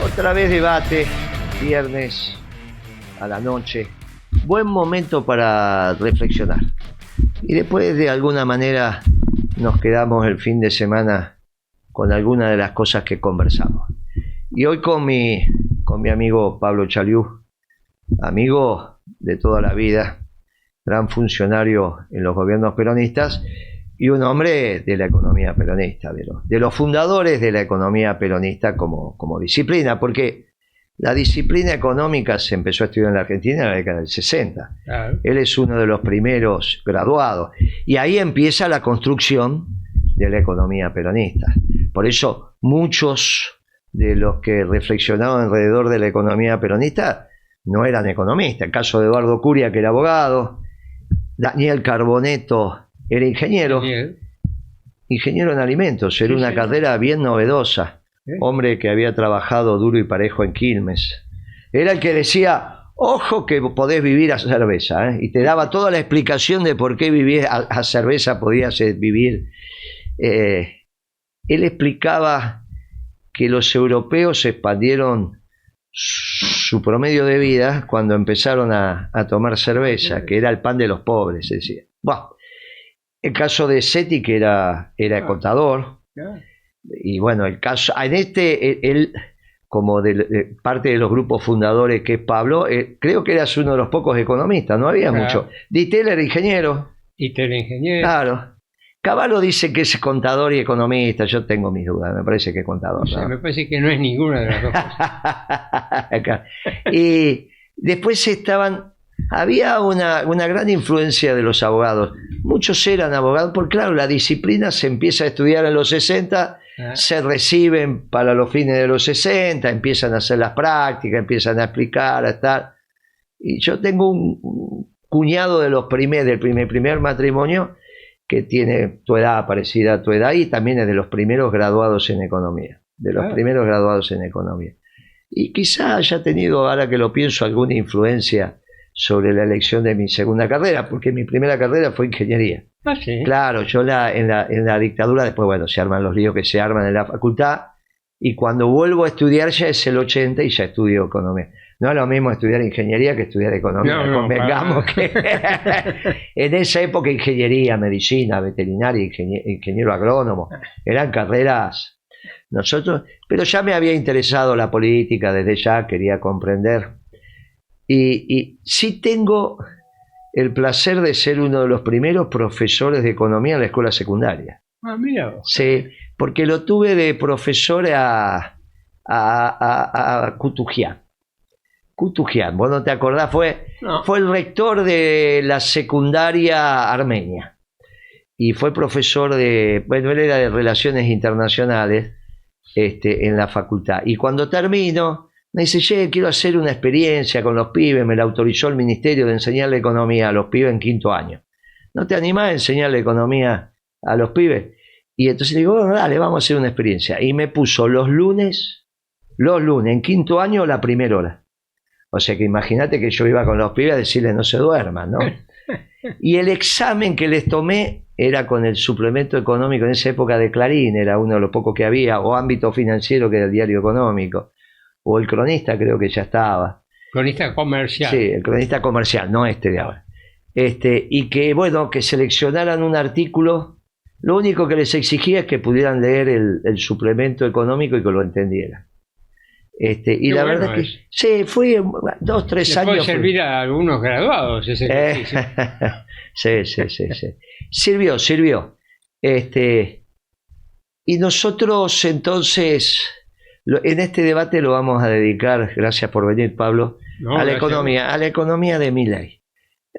Otra vez debate, viernes a la noche. Buen momento para reflexionar. Y después de alguna manera nos quedamos el fin de semana con algunas de las cosas que conversamos. Y hoy con mi amigo Pablo Chaliú, amigo de toda la vida, gran funcionario en los gobiernos peronistas y un hombre de la economía peronista, de los fundadores de la economía peronista como disciplina, porque la disciplina económica se empezó a estudiar en la Argentina en la década del 60. Claro. Él es uno de los primeros graduados. Y ahí empieza la construcción de la economía peronista. Por eso muchos de los que reflexionaban alrededor de la economía peronista no eran economistas. El caso de Eduardo Curia, que era abogado. Daniel Carboneto era ingeniero en alimentos. Era una carrera bien novedosa. Hombre que había trabajado duro y parejo en Quilmes. Era el que decía, ojo que podés vivir a cerveza, y te daba toda la explicación de por qué vivir a cerveza podías vivir. Él explicaba que los europeos expandieron su promedio de vida cuando empezaron a tomar cerveza, que era el pan de los pobres, decía. Bueno, el caso de Seti, que era contador. Y bueno, el caso, en él, como de parte de los grupos fundadores que es Pablo, creo que eras uno de los pocos economistas, no había mucho. Dittel era ingeniero. Claro. Cavallo dice que es contador y economista, yo tengo mis dudas, me parece que es contador. ¿No? Me parece que no es ninguna de las dos cosas. Y después había una gran influencia de los abogados. Muchos eran abogados, porque claro, la disciplina se empieza a estudiar en los 60, se reciben para los fines de los 60, empiezan a hacer las prácticas, empiezan a explicar, a estar. Y yo tengo un cuñado del primer matrimonio que tiene tu edad, parecida a tu edad, y también es de los primeros graduados en economía. Y quizá haya tenido, ahora que lo pienso, alguna influencia sobre la elección de mi segunda carrera, porque mi primera carrera fue ingeniería. ¿Sí? Claro, yo en la dictadura, después, bueno, se arman los líos que se arman en la facultad, y cuando vuelvo a estudiar ya es el 80 y ya estudio economía. No es lo mismo estudiar ingeniería que estudiar economía, convengamos que en esa época ingeniería, medicina, veterinaria, ingeniero agrónomo, eran carreras. Pero ya me había interesado la política desde ya, quería comprender. Y sí tengo el placer de ser uno de los primeros profesores de economía en la escuela secundaria. Mira. Sí, porque lo tuve de profesor a Kutujian. Vos no te acordás, fue el rector de la secundaria armenia. Y fue profesor él era de Relaciones Internacionales en la facultad. Y cuando termino, me dice, quiero hacer una experiencia con los pibes, me la autorizó el ministerio de enseñarle economía a los pibes en quinto año. ¿No te animás a enseñarle economía a los pibes? Y entonces digo, bueno, dale, vamos a hacer una experiencia. Y me puso los lunes, en quinto año, la primera hora. O sea que imagínate que yo iba con los pibes a decirles no se duerman, ¿no? Y el examen que les tomé era con el suplemento económico en esa época de Clarín, era uno de los pocos que había, o Ámbito Financiero, que era el diario económico. O el Cronista, creo que ya estaba. Cronista comercial. Sí, el Cronista comercial, no de ahora. Y que, bueno, que seleccionaran un artículo. Lo único que les exigía es que pudieran leer el suplemento económico y que lo entendieran. Y la verdad es que sí, fue 2-3 años. Puede servir a algunos graduados ese ejercicio. Sí. Sirvió. Y nosotros entonces, en este debate lo vamos a dedicar, gracias por venir, Pablo, a la economía de Milei.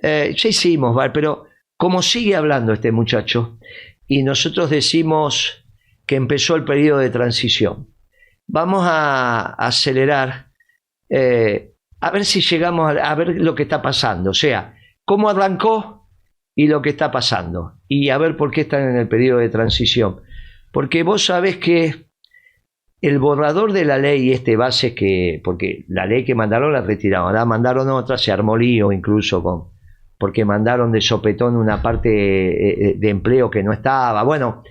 Ya hicimos, pero como sigue hablando este muchacho, y nosotros decimos que empezó el periodo de transición, vamos a acelerar, a ver si llegamos a ver lo que está pasando, o sea, cómo arrancó y lo que está pasando, y a ver por qué están en el periodo de transición. Porque vos sabés que el borrador de la ley base porque la ley que mandaron la retiraron, la mandaron otra, se armó lío incluso porque mandaron de sopetón una parte de empleo que no estaba. Bueno,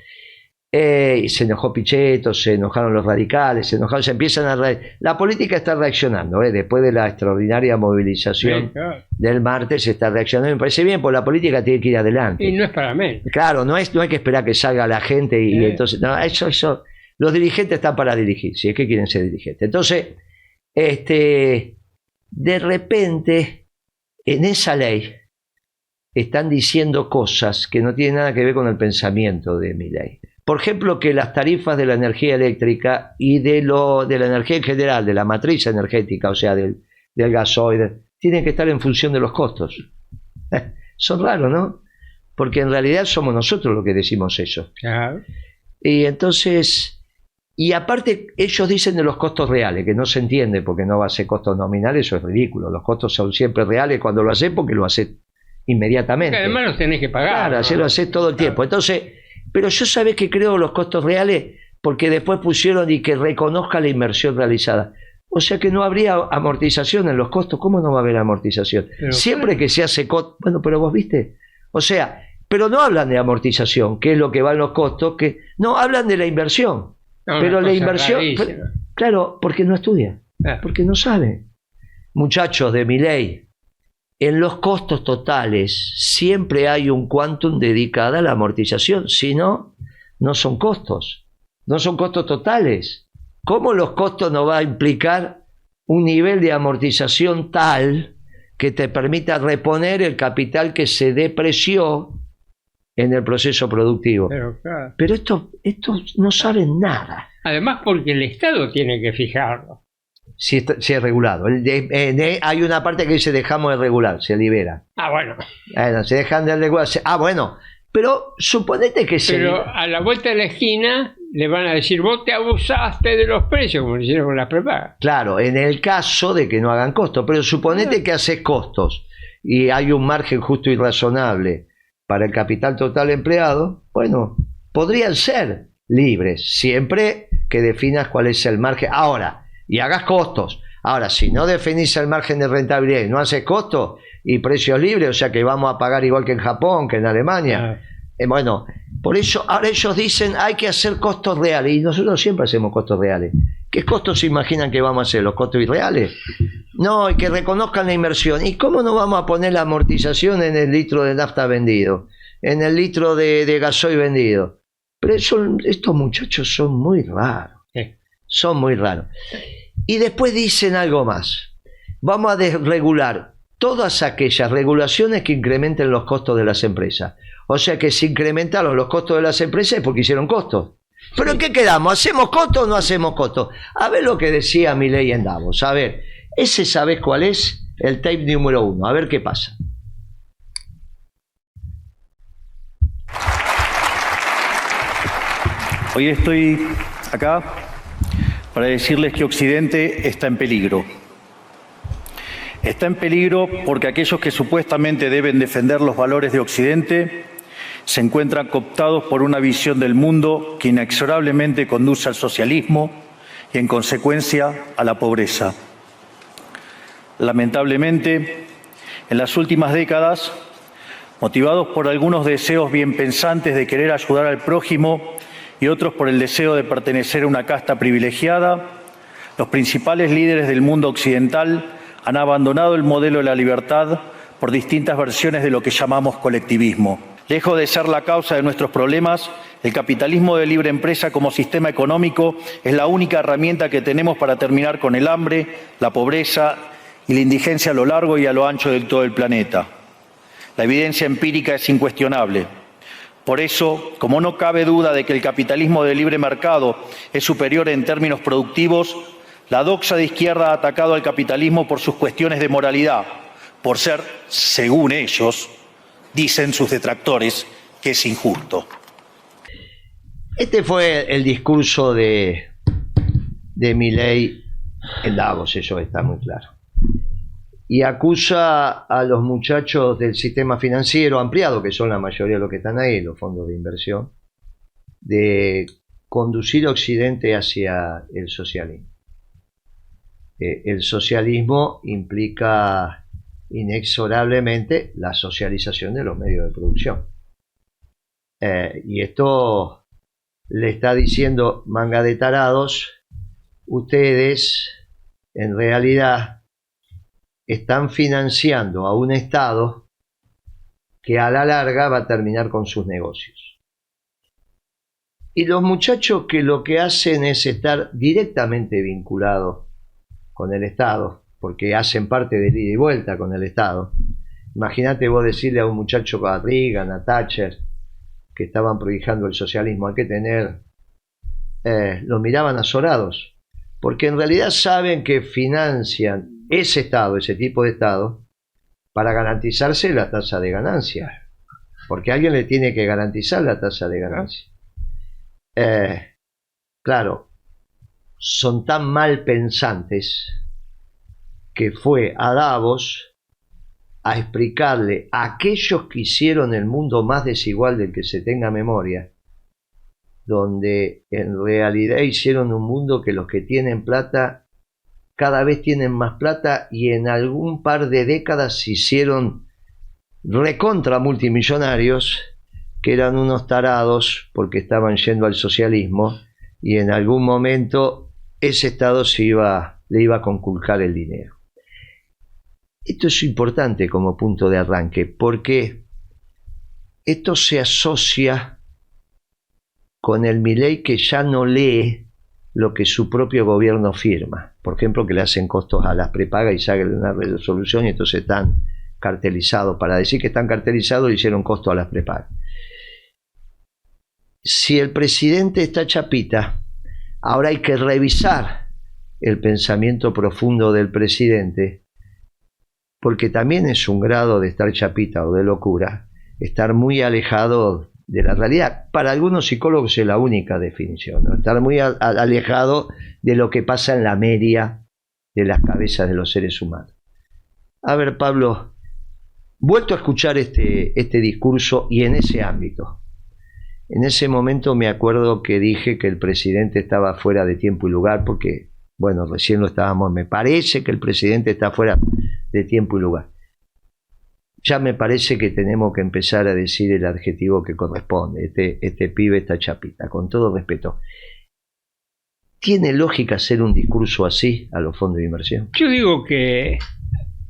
Y se enojó Pichetto, se enojaron los radicales, se empiezan a... La política está reaccionando, después de la extraordinaria movilización del martes, se está reaccionando. Me parece bien, porque la política tiene que ir adelante. Y no es para menos. Claro, no hay que esperar que salga la gente y entonces... No, eso, los dirigentes están para dirigir, si es que quieren ser dirigentes. Entonces, de repente, en esa ley, están diciendo cosas que no tienen nada que ver con el pensamiento de Milei. Por ejemplo, que las tarifas de la energía eléctrica y de la energía en general, de la matriz energética, o sea, del gasoil, tienen que estar en función de los costos. Son raros, ¿no? Porque en realidad somos nosotros los que decimos eso. Claro. Y entonces, y aparte ellos dicen de los costos reales, que no se entiende porque no va a ser costos nominales, eso es ridículo. Los costos son siempre reales cuando lo haces porque lo haces inmediatamente. Porque además los tenés que pagar. Claro, así lo haces todo el tiempo. Entonces, pero yo sabés que creo los costos reales porque después pusieron y que reconozca la inversión realizada. O sea que no habría amortización en los costos. ¿Cómo no va a haber amortización? Pero siempre que se hace costo... Bueno, pero vos viste. O sea, pero no hablan de amortización, que es lo que va en los costos. No, hablan de la inversión. No, pero la inversión... claro, porque no estudia. Porque no sabe. Muchachos de Milei, en los costos totales siempre hay un quantum dedicado a la amortización. Si no, no son costos. No son costos totales. ¿Cómo los costos no va a implicar un nivel de amortización tal que te permita reponer el capital que se depreció en el proceso productivo? Pero estos no saben nada. Además, porque el Estado tiene que fijarlo. Si es regulado. Hay una parte que dice dejamos de regular, se libera. Bueno. Se dejan de regular. Bueno, pero suponete que Pero a la vuelta de la esquina le van a decir, vos te abusaste de los precios, como lo hicieron con las prepagas. Claro, en el caso de que no hagan costos. Pero suponete que haces costos y hay un margen justo y razonable para el capital total empleado. Bueno, podrían ser libres, siempre que definas cuál es el margen. Ahora, y hagas costos. Ahora, si no definís el margen de rentabilidad y no haces costos y precios libres, o sea que vamos a pagar igual que en Japón, que en Alemania. Bueno, por eso ahora ellos dicen hay que hacer costos reales y nosotros siempre hacemos costos reales. ¿Qué costos se imaginan que vamos a hacer? ¿Los costos irreales? No, y que reconozcan la inversión. ¿Y cómo no vamos a poner la amortización en el litro de nafta vendido? En el litro de gasoil vendido. Pero estos muchachos son muy raros. Son muy raros. Y después dicen algo más. Vamos a desregular todas aquellas regulaciones que incrementen los costos de las empresas. O sea que si incrementaron los costos de las empresas es porque hicieron costos. ¿Pero en qué quedamos? ¿Hacemos costos o no hacemos costos? A ver lo que decía Milei en Davos. A ver, ese ¿sabés cuál es? El tape número 1. A ver qué pasa. Hoy estoy acá para decirles que Occidente está en peligro. Está en peligro porque aquellos que supuestamente deben defender los valores de Occidente se encuentran cooptados por una visión del mundo que inexorablemente conduce al socialismo y, en consecuencia, a la pobreza. Lamentablemente, en las últimas décadas, motivados por algunos deseos bien pensantes de querer ayudar al prójimo y otros por el deseo de pertenecer a una casta privilegiada, los principales líderes del mundo occidental han abandonado el modelo de la libertad por distintas versiones de lo que llamamos colectivismo. Lejos de ser la causa de nuestros problemas, el capitalismo de libre empresa como sistema económico es la única herramienta que tenemos para terminar con el hambre, la pobreza y la indigencia a lo largo y a lo ancho de todo el planeta. La evidencia empírica es incuestionable. Por eso, como no cabe duda de que el capitalismo de libre mercado es superior en términos productivos, la doxa de izquierda ha atacado al capitalismo por sus cuestiones de moralidad, por ser, según ellos, dicen sus detractores, que es injusto. Este fue el discurso de Milei en Davos, eso está muy claro. Y acusa a los muchachos del sistema financiero ampliado, que son la mayoría de los que están ahí, los fondos de inversión, de conducir a Occidente hacia el socialismo. El socialismo implica inexorablemente la socialización de los medios de producción. Y esto le está diciendo: manga de tarados, ustedes en realidad están financiando a un Estado que a la larga va a terminar con sus negocios. Y los muchachos que lo que hacen es estar directamente vinculados con el Estado, porque hacen parte del ida y vuelta con el Estado. Imagínate vos decirle a un muchacho, a Reagan, a Thatcher, que estaban prohijando el socialismo: hay que tener... los miraban azorados, porque en realidad saben que financian ese Estado, ese tipo de Estado, para garantizarse la tasa de ganancia, porque alguien le tiene que garantizar la tasa de ganancia. Claro, son tan mal pensantes que fue a Davos a explicarle a aquellos que hicieron el mundo más desigual del que se tenga memoria, donde en realidad hicieron un mundo que los que tienen plata cada vez tienen más plata, y en algún par de décadas se hicieron recontra multimillonarios, que eran unos tarados porque estaban yendo al socialismo, y en algún momento ese Estado le iba a conculcar el dinero. Esto es importante como punto de arranque, porque esto se asocia con el Milei que ya no lee lo que su propio gobierno firma. Por ejemplo, que le hacen costos a las prepagas y salen una resolución y entonces están cartelizados. Para decir que están cartelizados, le hicieron costo a las prepagas. Si el presidente está chapita, ahora hay que revisar el pensamiento profundo del presidente, porque también es un grado de estar chapita o de locura, estar muy alejado de la realidad. Para algunos psicólogos es la única definición, ¿no? Estar muy alejado de lo que pasa en la media de las cabezas de los seres humanos. A ver, Pablo, vuelto a escuchar este discurso, y en ese ámbito, en ese momento me acuerdo que dije que el presidente estaba fuera de tiempo y lugar, porque, bueno, recién lo estábamos, me parece que el presidente está fuera de tiempo y lugar. Ya me parece que tenemos que empezar a decir el adjetivo que corresponde. Este pibe está chapita, con todo respeto. ¿Tiene lógica hacer un discurso así a los fondos de inversión? Yo digo que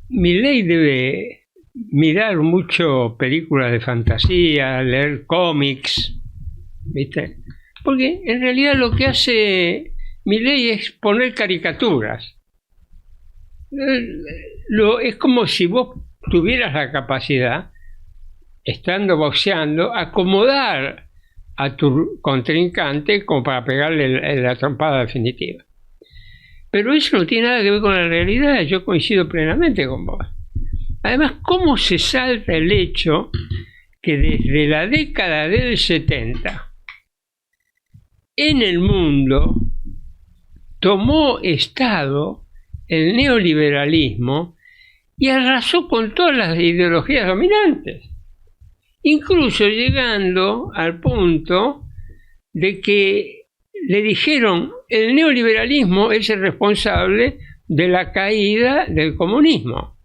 Milei debe mirar mucho películas de fantasía, leer cómics, ¿viste? Porque en realidad lo que hace Milei es poner caricaturas. Es como si vos tuvieras la capacidad, estando boxeando, acomodar a tu contrincante como para pegarle la trompada definitiva. Pero eso no tiene nada que ver con la realidad. Yo coincido plenamente con vos. Además, ¿cómo se salta el hecho que desde la década del 70 en el mundo tomó estado el neoliberalismo y arrasó con todas las ideologías dominantes, incluso llegando al punto de que le dijeron: el neoliberalismo es el responsable de la caída del comunismo.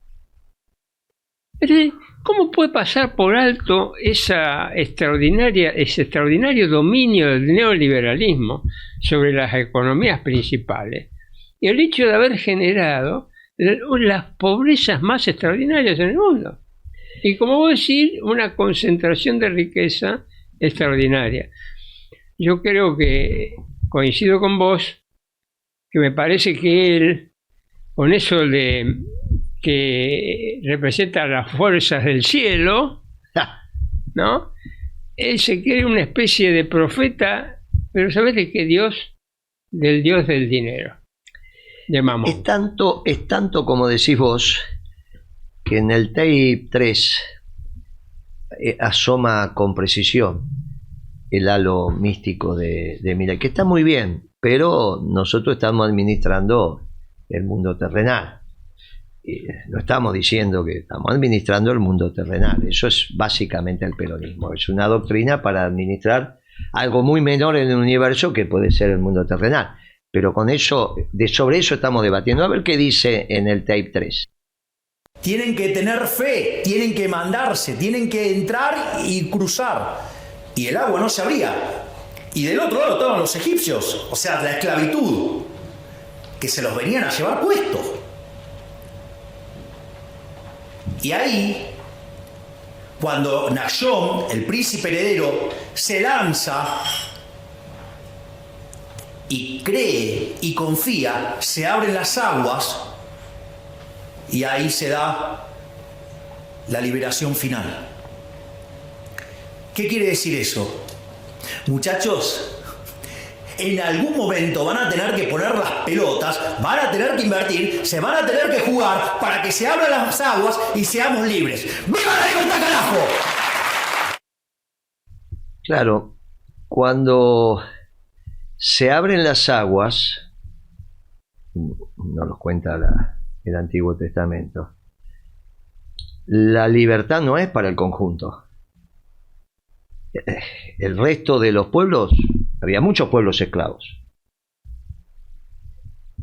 Pero ¿cómo puede pasar por alto ese extraordinario dominio del neoliberalismo sobre las economías principales y el hecho de haber generado las pobrezas más extraordinarias en el mundo? Y como vos decís, una concentración de riqueza extraordinaria. Yo creo que coincido con vos, que me parece que él, con eso de que representa las fuerzas del cielo, ¿no? Él se cree una especie de profeta, pero ¿sabés de qué Dios? Del Dios del dinero, de Mamón. Es tanto como decís vos, que en el tape 3 asoma con precisión el halo místico de Milei, que está muy bien, pero nosotros estamos administrando el mundo terrenal. No estamos diciendo que estamos administrando el mundo terrenal. Eso es básicamente el peronismo. Es una doctrina para administrar algo muy menor en el universo, que puede ser el mundo terrenal. Pero con eso, sobre eso estamos debatiendo. A ver qué dice en el tape 3. Tienen que tener fe, tienen que mandarse, tienen que entrar y cruzar. Y el agua no se abría. Y del otro lado estaban los egipcios, o sea, la esclavitud, que se los venían a llevar puestos. Y ahí, cuando Nahshon, el príncipe heredero, se lanza y cree y confía, se abren las aguas y ahí se da la liberación final. ¿Qué quiere decir eso? Muchachos, en algún momento van a tener que poner las pelotas, van a tener que invertir, se van a tener que jugar para que se abran las aguas y seamos libres. ¡Viva la libertad, carajo! Claro, cuando se abren las aguas, nos lo cuenta el Antiguo Testamento, la libertad no es para el conjunto. El resto de los pueblos, había muchos pueblos esclavos.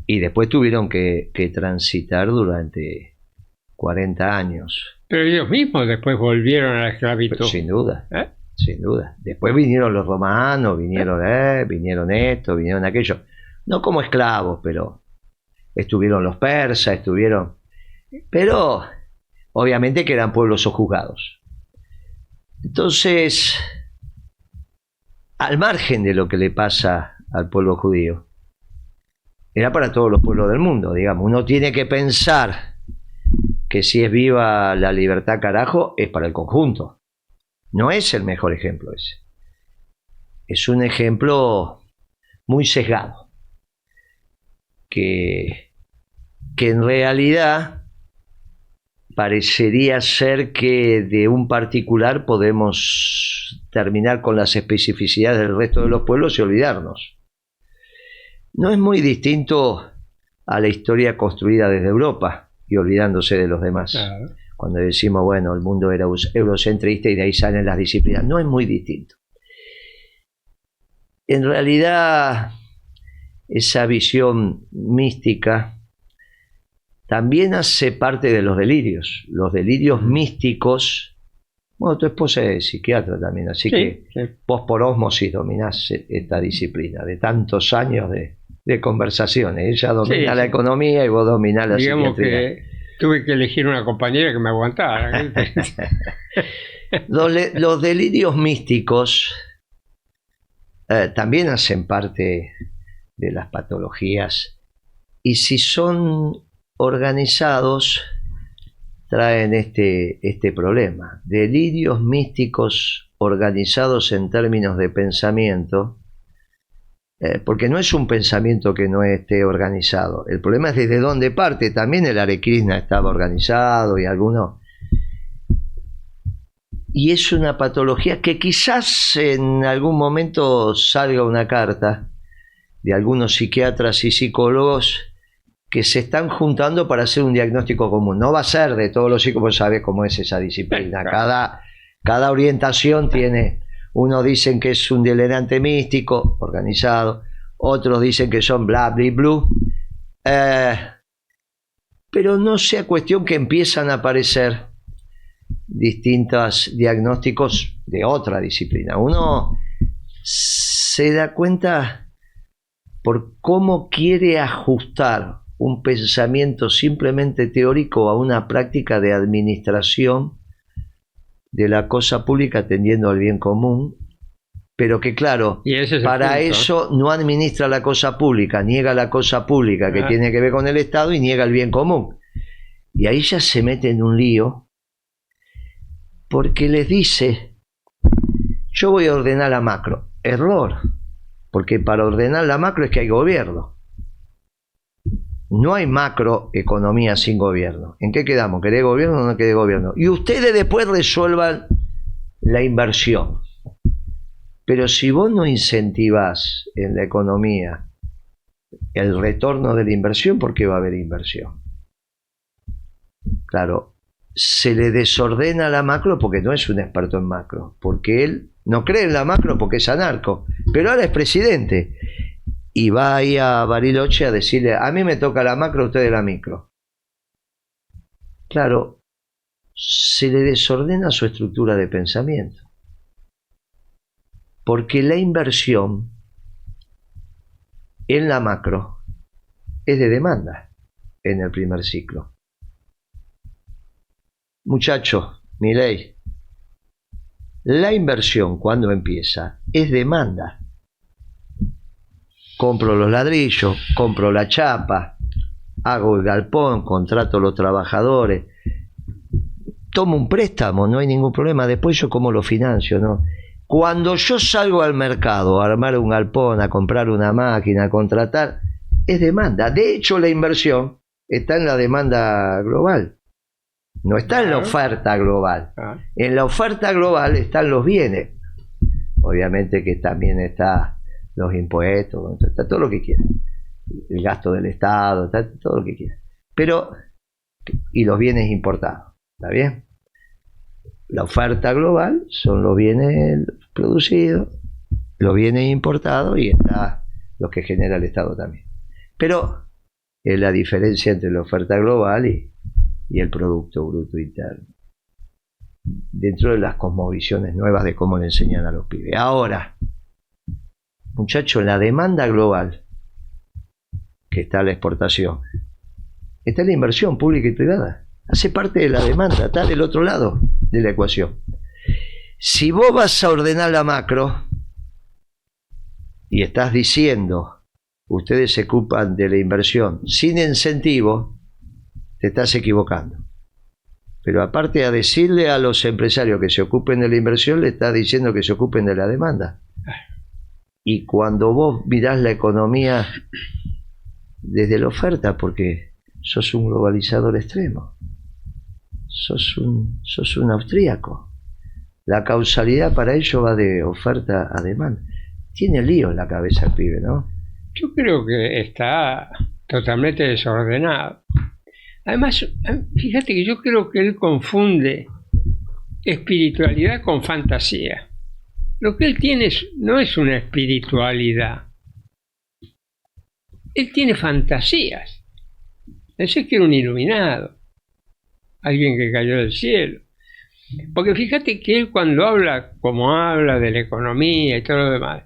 Y después tuvieron que transitar durante 40 años. Pero ellos mismos después volvieron a la esclavitud. Sin duda, sin duda. Después vinieron los romanos, vinieron esto, vinieron aquello. No como esclavos, pero estuvieron los persas, pero obviamente que eran pueblos sojuzgados. Entonces, al margen de lo que le pasa al pueblo judío, era para todos los pueblos del mundo, digamos. Uno tiene que pensar que si es viva la libertad, carajo, es para el conjunto. No es el mejor ejemplo ese. Es un ejemplo muy sesgado, que en realidad parecería ser que de un particular podemos terminar con las especificidades del resto de los pueblos y olvidarnos. No es muy distinto a la historia construida desde Europa y olvidándose de los demás. Claro. Cuando decimos, bueno, el mundo era eurocentrista y de ahí salen las disciplinas. No es muy distinto. En realidad, esa visión mística también hace parte de los delirios místicos. Bueno, tu esposa es psiquiatra también, así que vos por ósmosis dominás esta disciplina de tantos años de conversaciones. Ella domina la economía y vos dominás la Digamos psiquiatría. que tuve que elegir una compañera que me aguantara. Los delirios místicos también hacen parte de las patologías, y si son organizados traen este problema. Delirios místicos organizados en términos de pensamiento, porque no es un pensamiento que no esté organizado. El problema es desde dónde parte. También el Hare Krishna estaba organizado y algunos. Y es una patología que quizás en algún momento salga una carta de algunos psiquiatras y psicólogos que se están juntando para hacer un diagnóstico común. No va a ser de todos los psicólogos, sabes cómo es esa disciplina. Cada orientación tiene, unos dicen que es un delirante místico organizado, otros dicen que son bla bla blue, pero no sea cuestión que empiezan a aparecer distintos diagnósticos de otra disciplina. Uno se da cuenta por cómo quiere ajustar un pensamiento simplemente teórico a una práctica de administración de la cosa pública atendiendo al bien común, pero que claro, para eso no administra la cosa pública, niega la cosa pública que tiene que ver con el Estado y niega el bien común. Y ahí ya se mete en un lío, porque les dice, yo voy a ordenar la macro. Error, porque para ordenar la macro es que hay gobierno. No hay macroeconomía sin gobierno. ¿En qué quedamos? ¿Querés gobierno o no querés gobierno? Y ustedes después resuelvan la inversión. Pero si vos no incentivás en la economía el retorno de la inversión, ¿por qué va a haber inversión? Claro, se le desordena la macro porque no es un experto en macro, porque él no cree en la macro porque es anarco, pero ahora es presidente. Y va ahí a Bariloche a decirle, a mí me toca la macro, a ustedes la micro. Claro, se le desordena su estructura de pensamiento. Porque la inversión en la macro es de demanda en el primer ciclo. Muchachos, Milei, la inversión cuando empieza es demanda. Compro los ladrillos, compro la chapa, hago el galpón, contrato a los trabajadores, tomo un préstamo, no hay ningún problema, después yo cómo lo financio, ¿no? Cuando yo salgo al mercado a armar un galpón, a comprar una máquina, a contratar, es demanda. De hecho, la inversión está en la demanda global, no está en la oferta global. En la oferta global están los bienes. Obviamente que también está los impuestos, está todo lo que quiera. El gasto del Estado, está todo lo que quiera. Pero, y los bienes importados, ¿está bien? La oferta global son los bienes producidos, los bienes importados y está lo que genera el Estado también. Pero es la diferencia entre la oferta global y el Producto Bruto Interno. Dentro de las cosmovisiones nuevas de cómo le enseñan a los pibes. Ahora, muchachos, la demanda global, que está la exportación, está la inversión pública y privada. Hace parte de la demanda, está del otro lado de la ecuación. Si vos vas a ordenar la macro y estás diciendo, ustedes se ocupan de la inversión sin incentivo, te estás equivocando. Pero aparte de decirle a los empresarios que se ocupen de la inversión, le estás diciendo que se ocupen de la demanda. Y cuando vos mirás la economía desde la oferta, porque sos un globalizador extremo, sos un austríaco, la causalidad para ello va de oferta a demanda. Tiene lío en la cabeza el pibe, ¿no? Yo creo que está totalmente desordenado. Además, fíjate que yo creo que él confunde espiritualidad con fantasía. Lo que él tiene no es una espiritualidad. Él tiene fantasías. Pensé que era un iluminado, alguien que cayó del cielo. Porque fíjate que él cuando habla, como habla de la economía y todo lo demás,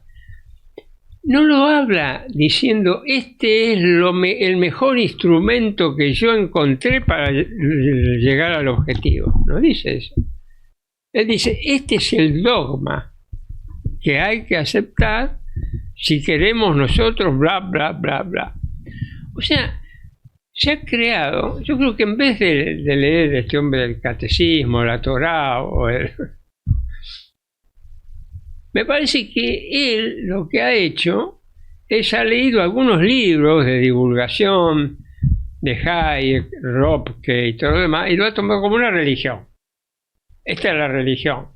no lo habla diciendo este es el mejor instrumento que yo encontré para llegar al objetivo. No dice eso. Él dice este es el dogma que hay que aceptar si queremos nosotros bla bla bla bla. O sea, se ha creado, yo creo que en vez de leer este hombre el catecismo, la Torá me parece que él lo que ha hecho es ha leído algunos libros de divulgación de Hayek, Ropke y todo lo demás y lo ha tomado como una religión. Esta es la religión.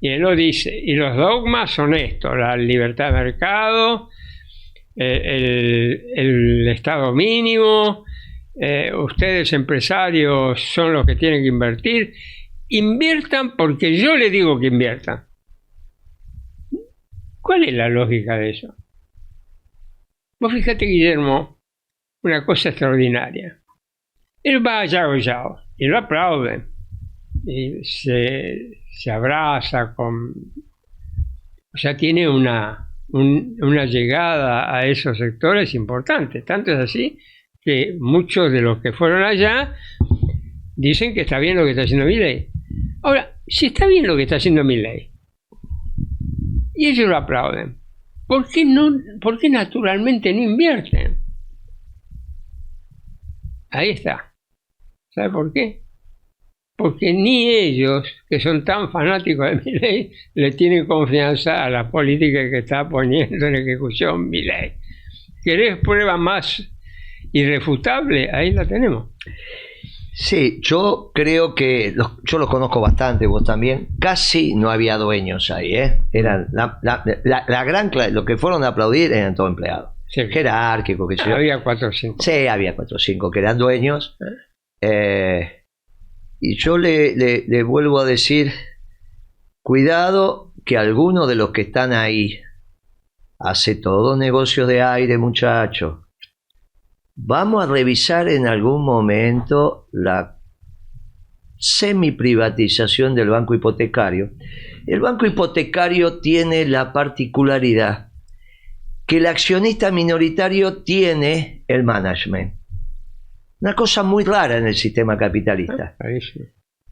Y él lo dice, y los dogmas son estos: la libertad de mercado, el estado mínimo, ustedes empresarios son los que tienen que invertir, inviertan porque yo les digo que inviertan. ¿Cuál es la lógica de eso? Vos fíjate, Guillermo, una cosa extraordinaria. Él va a Yao Yao y lo aplauden y se abraza con... O sea, tiene una llegada a esos sectores importante. Tanto es así que muchos de los que fueron allá dicen que está bien lo que está haciendo Milei. Ahora, si está bien lo que está haciendo Milei y ellos lo aplauden, ¿por qué naturalmente no invierten? Ahí está. ¿Sabe por qué? Porque ni ellos, que son tan fanáticos de Milei, le tienen confianza a la política que está poniendo en ejecución Milei. ¿Querés prueba más irrefutable? Ahí la tenemos. Sí, yo creo que yo los conozco bastante, vos también. Casi no había dueños ahí, ¿eh? Eran la gran lo que fueron a aplaudir eran todos empleados. Sí. Jerárquicos, que había 4 o 5. Sí, había 4 o 5 que eran dueños. Y yo le vuelvo a decir, cuidado que algunos de los que están ahí hace todo negocios de aire, muchachos. Vamos a revisar en algún momento semi-privatización del banco hipotecario. El banco hipotecario tiene la particularidad que el accionista minoritario tiene el management. Una cosa muy rara en el sistema capitalista.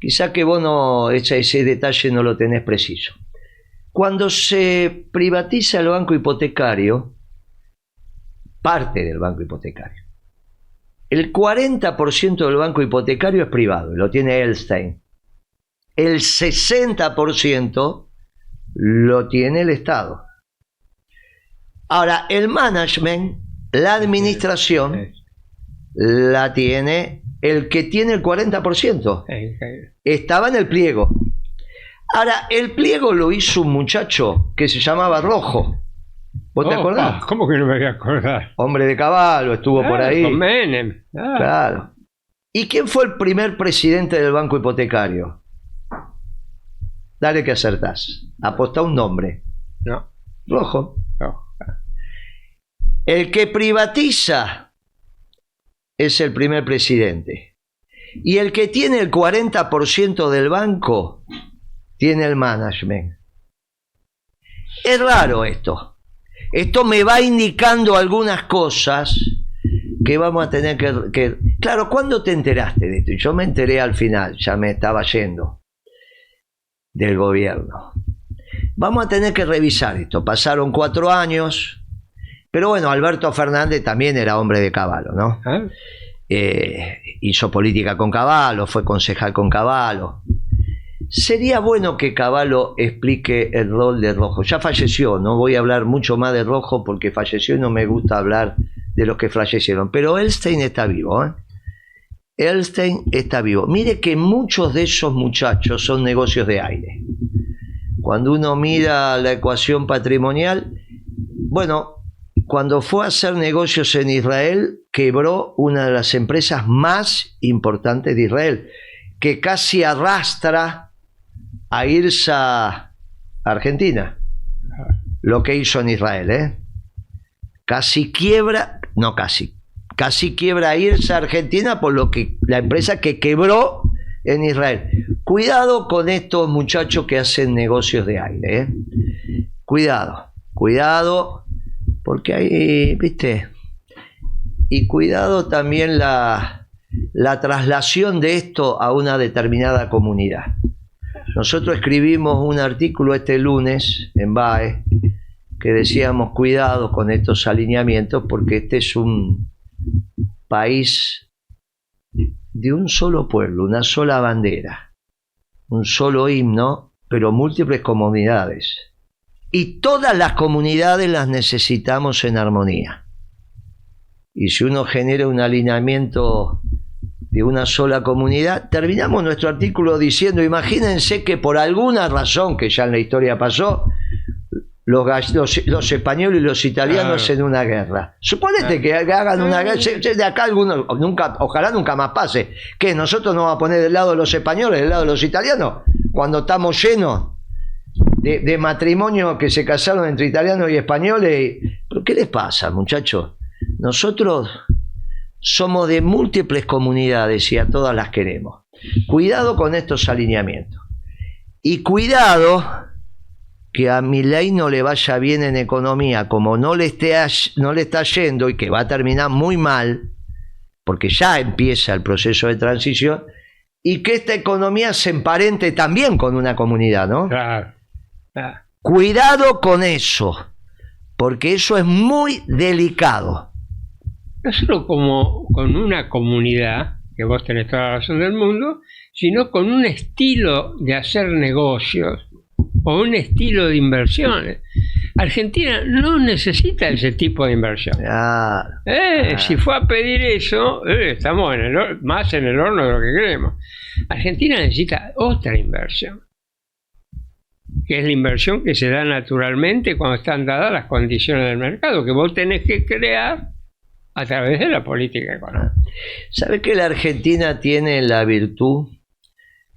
Quizá que vos no, ese detalle no lo tenés preciso. Cuando se privatiza el banco hipotecario, parte del banco hipotecario, el 40% del banco hipotecario es privado, lo tiene Elstein. El 60% lo tiene el Estado. Ahora, el management, la administración, la tiene el que tiene el 40%. Estaba en el pliego. Ahora, el pliego lo hizo un muchacho que se llamaba Rojo. ¿Vos te acordás? ¿Cómo que no me voy a acordar? Hombre de caballo, estuvo por ahí. Con Menem. Claro. ¿Y quién fue el primer presidente del banco hipotecario? Dale que acertás. Apostá un nombre. No. Rojo. No. El que privatiza es el primer presidente. Y el que tiene el 40% del banco tiene el management. Es raro esto. Esto me va indicando algunas cosas que vamos a tener que... Claro, ¿cuándo te enteraste de esto? Yo me enteré al final, ya me estaba yendo del gobierno. Vamos a tener que revisar esto. Pasaron 4 años, pero bueno, Alberto Fernández también era hombre de Cavallo, ¿no? Hizo política con Cavallo, fue concejal con Cavallo. Sería bueno que Cavallo explique el rol de Rojo. Ya falleció, no voy a hablar mucho más de Rojo porque falleció y no me gusta hablar de los que fallecieron. Pero Elstein está vivo, ¿eh? Elstein está vivo. Mire que muchos de esos muchachos son negocios de aire. Cuando uno mira la ecuación patrimonial, bueno, cuando fue a hacer negocios en Israel, quebró una de las empresas más importantes de Israel, que casi arrastra a irse a Argentina, lo que hizo en Israel, ¿eh? Casi quiebra a irse a Argentina por lo que la empresa que quebró en Israel. Cuidado con estos muchachos que hacen negocios de aire, ¿eh? Cuidado, porque hay, ¿viste? Y cuidado también la traslación de esto a una determinada comunidad. Nosotros escribimos un artículo este lunes en BAE que decíamos cuidado con estos alineamientos porque este es un país de un solo pueblo, una sola bandera, un solo himno, pero múltiples comunidades. Y todas las comunidades las necesitamos en armonía. Y si uno genera un alineamiento de una sola comunidad, terminamos nuestro artículo diciendo, imagínense que por alguna razón, que ya en la historia pasó, los españoles y los italianos hacen una guerra. Suponete que hagan una guerra, de acá algunos, ojalá nunca más pase, que nosotros nos vamos a poner del lado de los españoles, del lado de los italianos, cuando estamos llenos de matrimonios que se casaron entre italianos y españoles. ¿Pero qué les pasa, muchachos? Nosotros somos de múltiples comunidades y a todas las queremos. Cuidado con estos alineamientos. Y cuidado que a Milei no le vaya bien en economía, como no le está yendo y que va a terminar muy mal, porque ya empieza el proceso de transición, y que esta economía se emparente también con una comunidad, ¿no? Claro. Cuidado con eso, porque eso es muy delicado. No solo como con una comunidad, que vos tenés toda la razón del mundo, sino con un estilo de hacer negocios o un estilo de inversiones. Argentina no necesita ese tipo de inversión. Si fue a pedir eso, estamos más en el horno de lo que creemos. Argentina necesita otra inversión, que es la inversión que se da naturalmente cuando están dadas las condiciones del mercado, que vos tenés que crear a través de la política económica. ¿Sabe que la Argentina tiene la virtud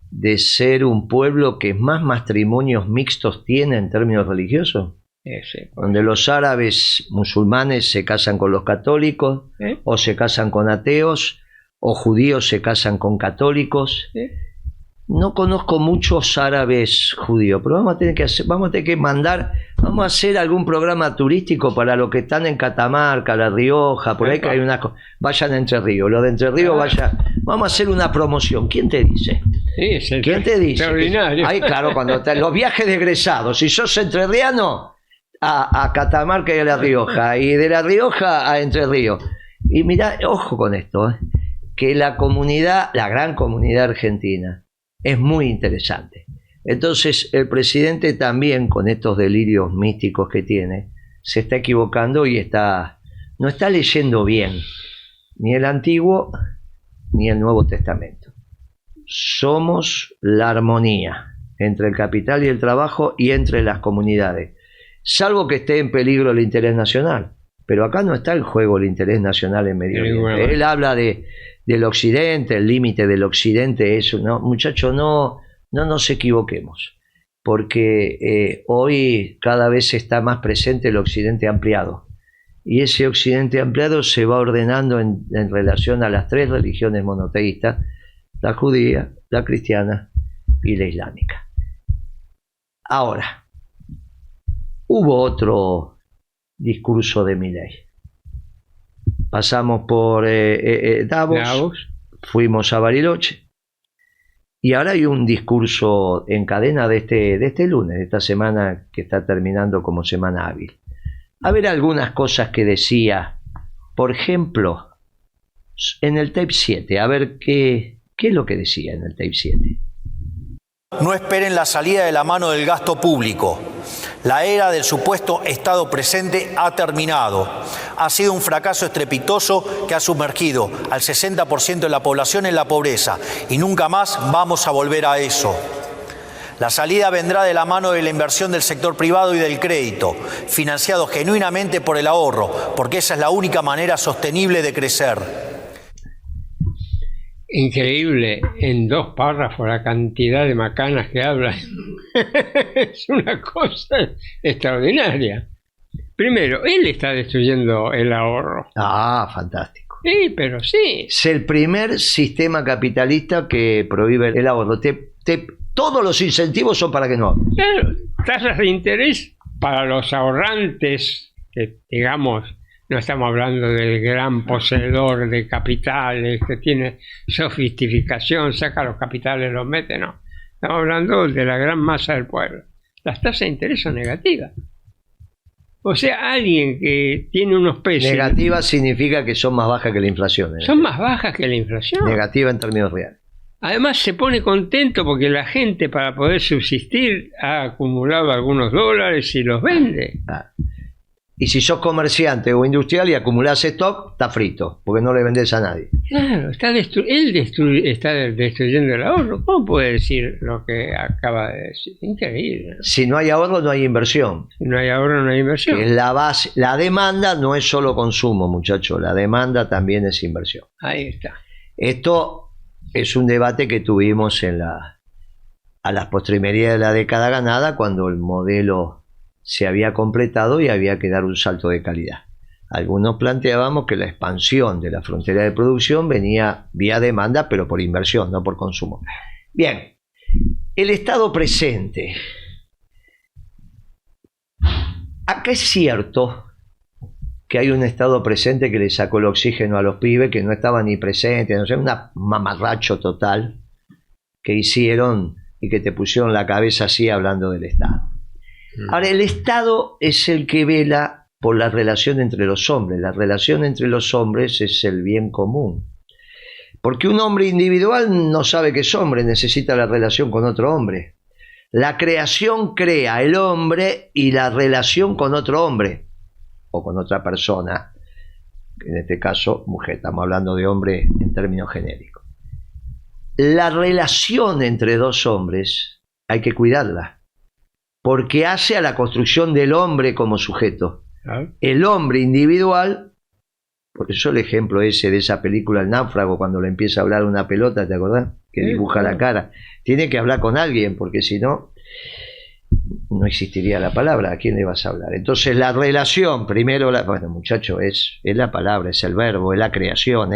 de ser un pueblo que más matrimonios mixtos tiene en términos religiosos? Sí. Donde los árabes musulmanes se casan con los católicos, o se casan con ateos, o judíos se casan con católicos. No conozco muchos árabes judíos, pero vamos a tener que vamos a hacer algún programa turístico para los que están en Catamarca, La Rioja, por ahí que hay unas cosas. Vayan a Entre Ríos, los de Entre Ríos vamos a hacer una promoción. ¿Quién te dice? Sí, ¿Quién te dice? Extraordinario. Ahí, claro, los viajes de egresados, si sos entrerriano, a Catamarca y a La Rioja, y de La Rioja a Entre Ríos. Y mirá, ojo con esto, que la gran comunidad argentina, es muy interesante. Entonces el presidente también, con estos delirios místicos que tiene, se está equivocando y no está leyendo bien ni el Antiguo ni el Nuevo Testamento. Somos la armonía entre el capital y el trabajo y entre las comunidades, salvo que esté en peligro el interés nacional. Pero acá no está el juego el interés nacional en Medio Oriente. Él habla del occidente, el límite del occidente, eso, no, muchachos, no nos equivoquemos, porque hoy cada vez está más presente el occidente ampliado, y ese occidente ampliado se va ordenando en relación a las 3 religiones monoteístas: la judía, la cristiana y la islámica. Ahora, hubo otro discurso de Milei. Pasamos por Davos, fuimos a Bariloche, y ahora hay un discurso en cadena de este lunes, de esta semana que está terminando como semana hábil. A ver algunas cosas que decía, por ejemplo, en el tape 7, a ver qué es lo que decía en el tape 7. No esperen la salida de la mano del gasto público. La era del supuesto Estado presente ha terminado. Ha sido un fracaso estrepitoso que ha sumergido al 60% de la población en la pobreza y nunca más vamos a volver a eso. La salida vendrá de la mano de la inversión del sector privado y del crédito, financiado genuinamente por el ahorro, porque esa es la única manera sostenible de crecer. Increíble, en 2 párrafos la cantidad de macanas que habla. Es una cosa extraordinaria. Primero, él está destruyendo el ahorro. Ah, fantástico. Sí, pero sí. Es el primer sistema capitalista que prohíbe el ahorro. Todos los incentivos son para que no ahorres. Claro, tasas de interés para los ahorrantes, que digamos, no estamos hablando del gran poseedor de capitales que tiene sofisticación, saca los capitales, los mete, no. Estamos hablando de la gran masa del pueblo. Las tasas de interés son negativas. O sea, alguien que tiene unos pesos... Negativa significa que son más bajas que la inflación. Son más bajas que la inflación. Negativa en términos reales. Además se pone contento porque la gente, para poder subsistir, ha acumulado algunos dólares y los vende. Ah. Y si sos comerciante o industrial y acumulás stock, está frito, porque no le vendés a nadie. Claro, está destruyendo el ahorro. ¿Cómo puede decir lo que acaba de decir? Increíble. Si no hay ahorro, no hay inversión. Si no hay ahorro, no hay inversión. Que es la base. La demanda no es solo consumo, muchachos. La demanda también es inversión. Ahí está. Esto es un debate que tuvimos a las postrimerías de la década ganada, cuando el modelo se había completado y había que dar un salto de calidad. Algunos planteábamos que la expansión de la frontera de producción venía vía demanda, pero por inversión, no por consumo. Bien, el Estado presente. Acá es cierto que hay un Estado presente que le sacó el oxígeno a los pibes que no estaban ni presentes, no sé, un mamarracho total que hicieron y que te pusieron la cabeza así hablando del Estado. Ahora, el Estado es el que vela por la relación entre los hombres. La relación entre los hombres es el bien común. Porque un hombre individual no sabe que es hombre, necesita la relación con otro hombre. La creación crea el hombre y la relación con otro hombre o con otra persona, en este caso mujer, estamos hablando de hombre en términos genéricos. La relación entre dos hombres hay que cuidarla, porque hace a la construcción del hombre como sujeto. El hombre individual, por eso el ejemplo ese de esa película El náufrago, cuando le empieza a hablar una pelota, ¿te acordás? Que dibuja la cara. Tiene que hablar con alguien, porque si no, no existiría la palabra. ¿A quién le vas a hablar? Entonces la relación, primero, bueno, muchacho, es la palabra, es el verbo, es la creación,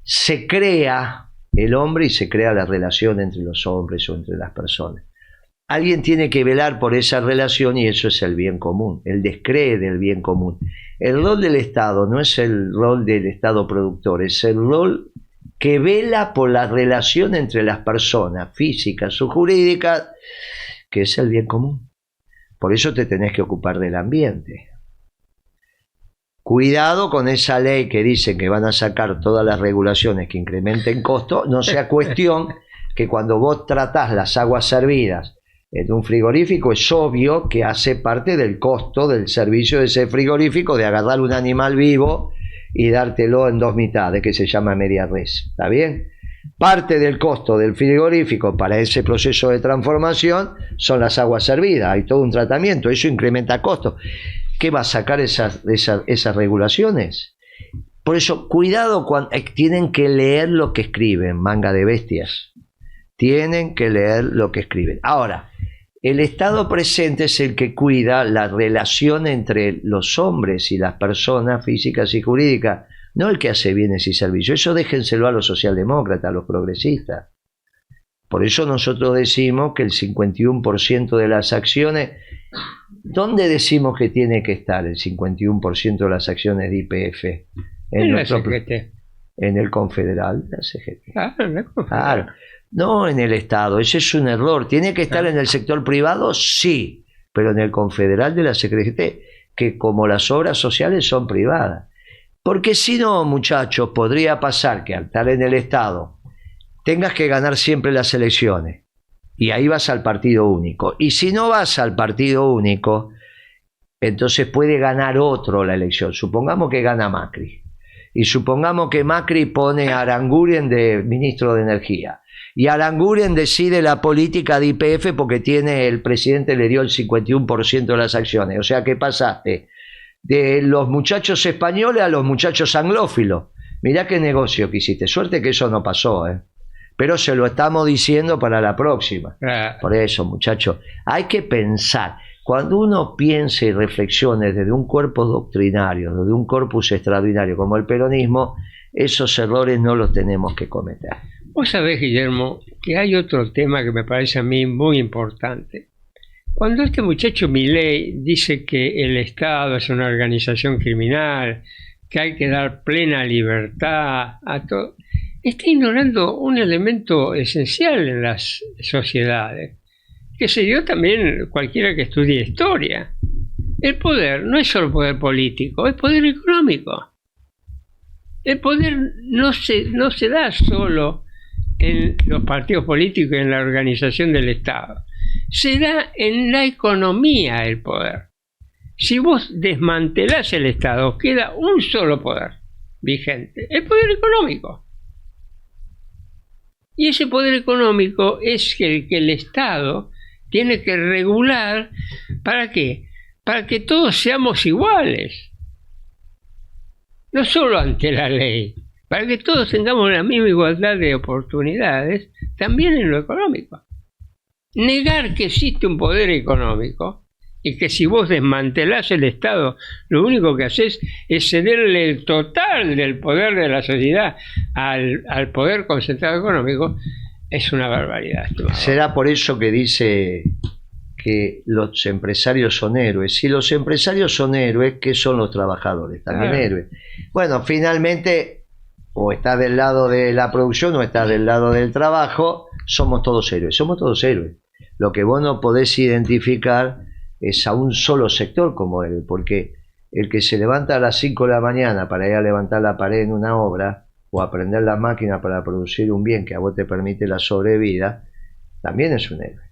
se crea el hombre y se crea la relación entre los hombres o entre las personas. Alguien tiene que velar por esa relación y eso es el bien común, el descree del bien común. El rol del Estado no es el rol del Estado productor, es el rol que vela por la relación entre las personas, físicas o jurídicas, que es el bien común. Por eso te tenés que ocupar del ambiente. Cuidado con esa ley que dicen que van a sacar todas las regulaciones que incrementen costo, no sea cuestión que cuando vos tratás las aguas servidas en un frigorífico es obvio que hace parte del costo del servicio de ese frigorífico de agarrar un animal vivo y dártelo en dos mitades, que se llama media res. ¿Está bien? Parte del costo del frigorífico para ese proceso de transformación son las aguas servidas. Hay todo un tratamiento, eso incrementa costos. ¿Qué va a sacar esas regulaciones? Por eso, cuidado cuando tienen que leer lo que escriben, manga de bestias. Tienen que leer lo que escriben. Ahora, el Estado presente es el que cuida la relación entre los hombres y las personas físicas y jurídicas, no el que hace bienes y servicios. Eso déjenselo a los socialdemócratas, a los progresistas. Por eso nosotros decimos que el 51% de las acciones, ¿dónde decimos que tiene que estar el 51% de las acciones de YPF? En la CGT. En el Confederal, la CGT. En el Confederal. Claro. No en el Estado, ese es un error. ¿Tiene que estar en el sector privado? Sí, pero en el Confederal de la CGT, que como las obras sociales son privadas. Porque si no, muchachos, podría pasar que al estar en el Estado tengas que ganar siempre las elecciones y ahí vas al partido único. Y si no vas al partido único, entonces puede ganar otro la elección. Supongamos que gana Macri. Y supongamos que Macri pone a Aranguren de ministro de Energía. Y Aranguren decide la política de YPF porque el presidente le dio el 51% de las acciones. O sea que pasaste de los muchachos españoles a los muchachos anglófilos. Mirá qué negocio que hiciste. Suerte que eso no pasó, ¿eh? Pero se lo estamos diciendo para la próxima. Por eso, muchachos, hay que pensar. Cuando uno piense y reflexione desde un cuerpo doctrinario, desde un corpus extraordinario como el peronismo, esos errores no los tenemos que cometer. Vos sabés, Guillermo, que hay otro tema que me parece a mí muy importante. Cuando este muchacho Milei dice que el Estado es una organización criminal, que hay que dar plena libertad a todo, está ignorando un elemento esencial en las sociedades, que se dio también cualquiera que estudie historia. El poder no es solo poder político, es poder económico. El poder no se da solo en los partidos políticos y en la organización del Estado. Se da en la economía el poder. Si vos desmantelás el Estado, queda un solo poder vigente, el poder económico. Y ese poder económico es el que el Estado tiene que regular. ¿Para qué? Para que todos seamos iguales. No solo ante la ley, para que todos tengamos la misma igualdad de oportunidades, también en lo económico. Negar que existe un poder económico y que si vos desmantelás el Estado, lo único que haces es cederle el total del poder de la sociedad al poder concentrado económico, es una barbaridad. ¿Será por eso que dice que los empresarios son héroes? Si los empresarios son héroes, ¿qué son los trabajadores? También héroes. Bueno, finalmente, o estás del lado de la producción o estás del lado del trabajo, somos todos héroes. Somos todos héroes. Lo que vos no podés identificar es a un solo sector como héroe, porque el que se levanta a las 5 de la mañana para ir a levantar la pared en una obra o aprender la máquina para producir un bien que a vos te permite la sobrevida, también es un héroe.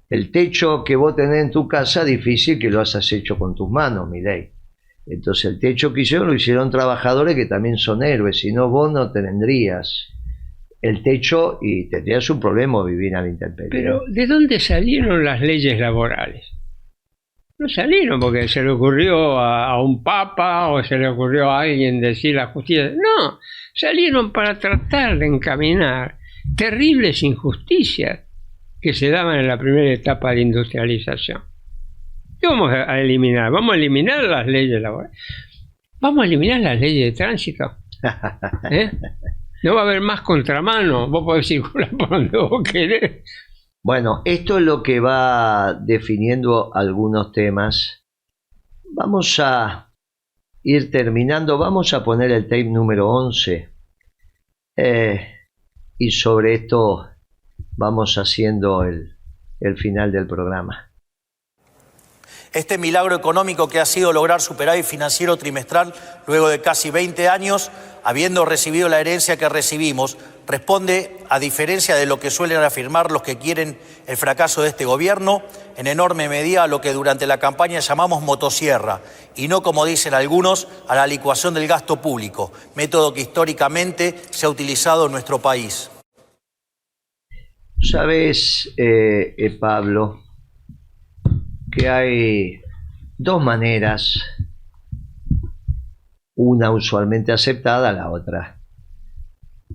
El techo que vos tenés en tu casa, difícil que lo hayas hecho con tus manos, Milei. Entonces el techo que hicieron, lo hicieron trabajadores que también son héroes, si no vos no tendrías el techo y tendrías un problema vivir a la intemperie. Pero ¿de dónde salieron las leyes laborales? No salieron porque se le ocurrió a un papa o se le ocurrió a alguien decir la justicia. No, salieron para tratar de encaminar terribles injusticias que se daban en la primera etapa de industrialización. ¿Qué vamos a eliminar? ¿Vamos a eliminar las leyes laborales? ¿Vamos a eliminar las leyes de tránsito? No va a haber más contramano, vos podés circular por donde vos querés. Bueno, esto es lo que va definiendo algunos temas. Vamos a ir terminando, vamos a poner el tape número 11 y sobre esto vamos haciendo el final del programa. Este milagro económico que ha sido lograr superávit financiero trimestral luego de casi 20 años, habiendo recibido la herencia que recibimos, responde, a diferencia de lo que suelen afirmar los que quieren el fracaso de este gobierno, en enorme medida a lo que durante la campaña llamamos motosierra, y no, como dicen algunos, a la licuación del gasto público, método que históricamente se ha utilizado en nuestro país. Sabes, Pablo, que hay dos maneras, una usualmente aceptada, la otra,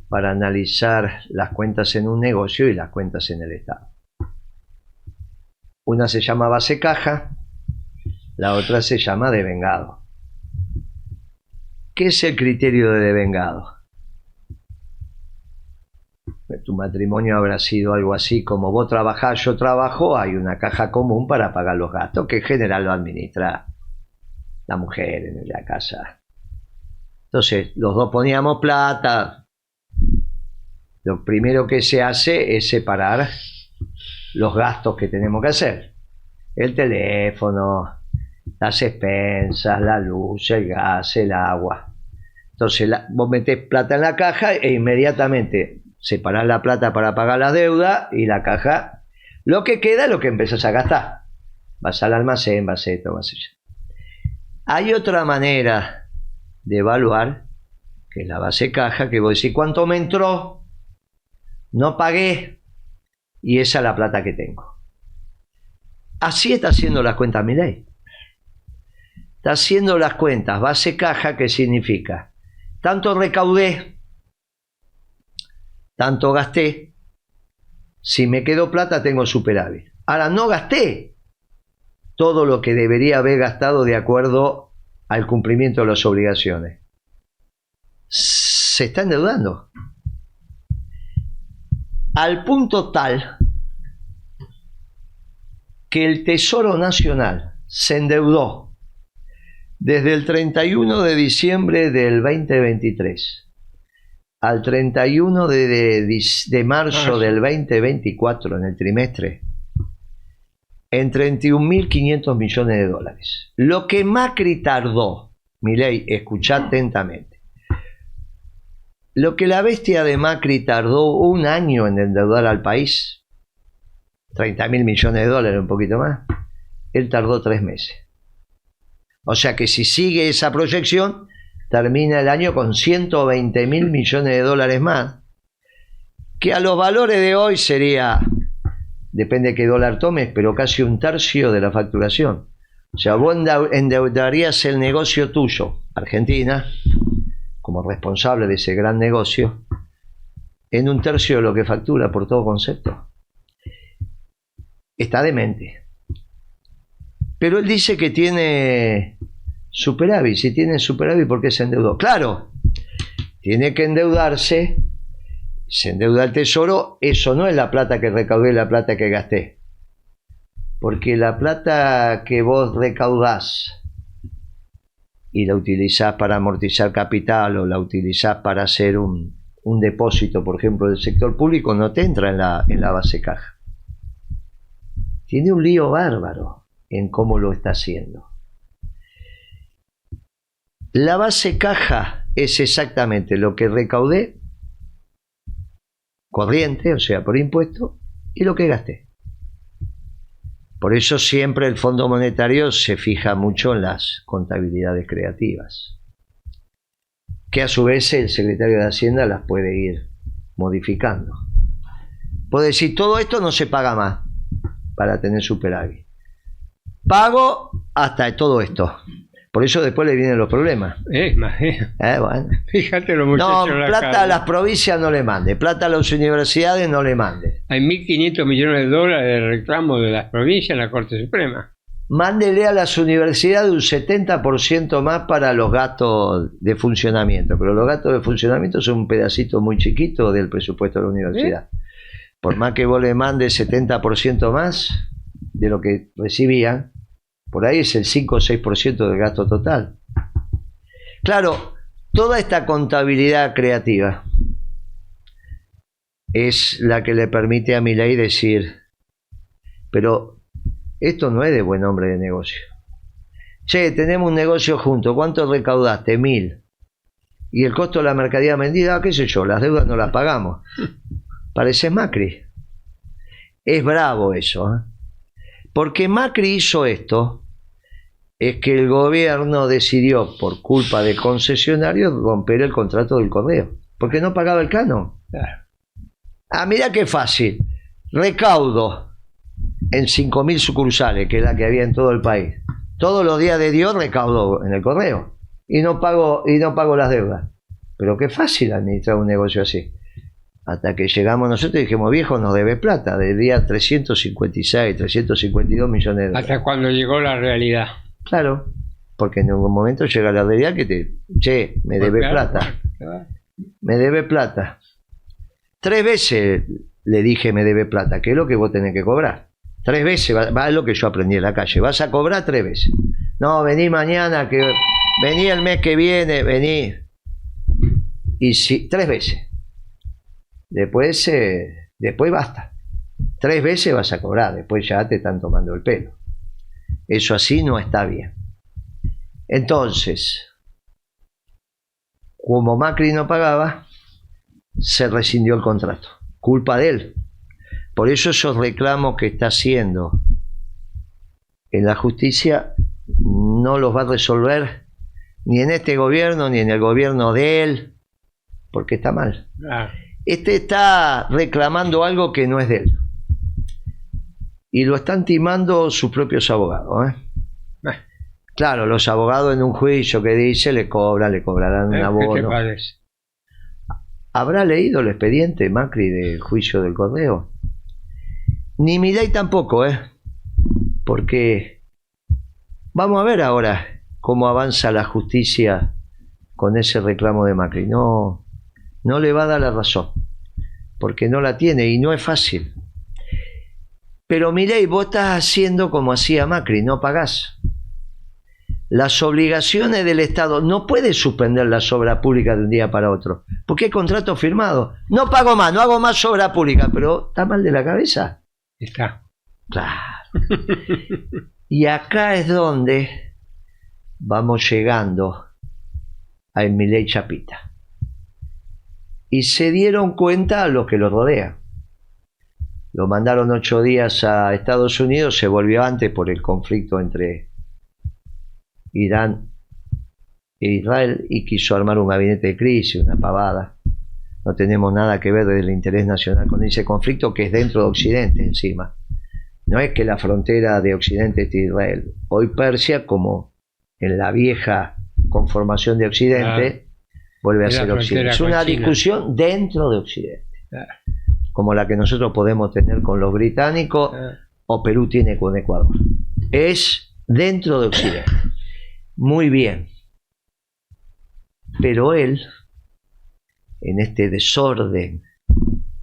para analizar las cuentas en un negocio y las cuentas en el Estado. Una se llama base caja, la otra se llama devengado. ¿Qué es el criterio de devengado? Tu matrimonio habrá sido algo así como vos trabajás, yo trabajo, hay una caja común para pagar los gastos que en general lo administra la mujer en la casa. Entonces, los dos poníamos plata. Lo primero que se hace es separar los gastos que tenemos que hacer. El teléfono, las expensas, la luz, el gas, el agua. Entonces, vos metés plata en la caja e inmediatamente separás la plata para pagar la deuda y la caja. Lo que queda es lo que empezás a gastar. Vas al almacén, vas a esto, vas allá. Hay otra manera de evaluar, que es la base caja, que vos decís cuánto me entró, no pagué, y esa es la plata que tengo. Así está haciendo las cuentas Milei. Está haciendo las cuentas base caja, que significa tanto recaudé, tanto gasté, si me quedó plata tengo superávit. Ahora no gasté todo lo que debería haber gastado de acuerdo al cumplimiento de las obligaciones. Se está endeudando al punto tal que el Tesoro Nacional se endeudó desde el 31 de diciembre del 2023 al 31 de marzo del 2024, en el trimestre, en 31.500 millones de dólares. Lo que Macri tardó, Milei, escuchá atentamente, lo que la bestia de Macri tardó un año en endeudar al país, 30.000 millones de dólares, un poquito más, él tardó 3 meses. O sea que si sigue esa proyección, termina el año con 120.000 millones de dólares más, que a los valores de hoy sería, depende de qué dólar tomes, pero casi un tercio de la facturación. O sea, vos endeudarías el negocio tuyo, Argentina, como responsable de ese gran negocio, en un tercio de lo que factura por todo concepto. Está demente. Pero él dice que tiene superávit. Si tiene superávit, ¿por qué se endeudó? Claro, tiene que endeudarse, se endeuda el Tesoro, eso no es la plata que recaudé, la plata que gasté. Porque la plata que vos recaudás y la utilizás para amortizar capital o la utilizás para hacer un depósito, por ejemplo, del sector público, no te entra en la base caja. Tiene un lío bárbaro en cómo lo está haciendo. La base caja es exactamente lo que recaudé, corriente, o sea, por impuesto, y lo que gasté. Por eso siempre el Fondo Monetario se fija mucho en las contabilidades creativas, que a su vez el secretario de Hacienda las puede ir modificando. Puede decir, todo esto no se paga más para tener superávit. Pago hasta todo esto. Por eso después le vienen los problemas. Bueno. Fíjate los muchachos. No, plata a las provincias no le mande, plata a las universidades no le mande. Hay 1.500 millones de dólares de reclamo de las provincias en la Corte Suprema. mándele a las universidades un 70% más para los gastos de funcionamiento, pero los gastos de funcionamiento son un pedacito muy chiquito del presupuesto de la universidad. Por más que vos le mandes 70% más de lo que recibían, por ahí es el 5 o 6% del gasto total. Claro, toda esta contabilidad creativa es la que le permite a Milei decir, pero esto no es de buen hombre de negocio. Che, tenemos un negocio juntos, ¿cuánto recaudaste? 1.000. Y el costo de la mercadería vendida, qué sé yo, las deudas no las pagamos. Parece Macri. Es bravo eso, ¿eh? Porque Macri hizo esto, es que el gobierno decidió, por culpa de concesionarios, romper el contrato del correo, porque no pagaba el canon. Claro. Ah, mira qué fácil. Recaudo en 5.000 sucursales, que es la que había en todo el país. Todos los días de Dios recaudo en el correo. Y no pago las deudas. Pero qué fácil administrar un negocio así. Hasta que llegamos nosotros y dijimos, viejo, nos debe plata. Debía 356, 352 millones de dólares. Hasta cuando llegó la realidad. Claro, porque en algún momento llega la realidad que me debe plata. Claro. Me debe plata. 3 veces le dije me debe plata, que es lo que vos tenés que cobrar. 3 veces, va es lo que yo aprendí en la calle. Vas a cobrar 3 veces. No, vení mañana, vení el mes que viene, vení. Y si, 3 veces. Después basta. 3 veces vas a cobrar, después ya te están tomando el pelo. Eso así no está bien. Entonces, como Macri no pagaba, se rescindió el contrato. Culpa de él. Por eso esos reclamos que está haciendo en la justicia no los va a resolver ni en este gobierno ni en el gobierno de él, porque está mal. Este está reclamando algo que no es de él. Y lo están timando sus propios abogados, ¿eh? Claro, los abogados en un juicio que dice le cobrarán un abono. ¿Qué te parece? ¿Habrá leído el expediente Macri del juicio del correo? Ni Milei tampoco, porque vamos a ver ahora cómo avanza la justicia con ese reclamo de Macri. No le va a dar la razón, porque no la tiene y no es fácil. Pero Milei, vos estás haciendo como hacía Macri, no pagás. Las obligaciones del Estado, no puedes suspender las obras públicas de un día para otro, porque hay contrato firmado. No pago más, no hago más obra pública, pero ¿está mal de la cabeza? Está. Claro. Y acá es donde vamos llegando a Milei Chapita. Y se dieron cuenta a los que lo rodean. Lo mandaron 8 días a Estados Unidos, se volvió antes por el conflicto entre Irán e Israel y quiso armar un gabinete de crisis, una pavada. No tenemos nada que ver desde el interés nacional con ese conflicto, que es dentro de Occidente encima. No es que la frontera de Occidente esté Israel. Hoy Persia, como en la vieja conformación de Occidente, vuelve a ser Occidente. Es una discusión dentro de Occidente, como la que nosotros podemos tener con los británicos o Perú tiene con Ecuador. Es dentro de Occidente. Muy bien. Pero él, en este desorden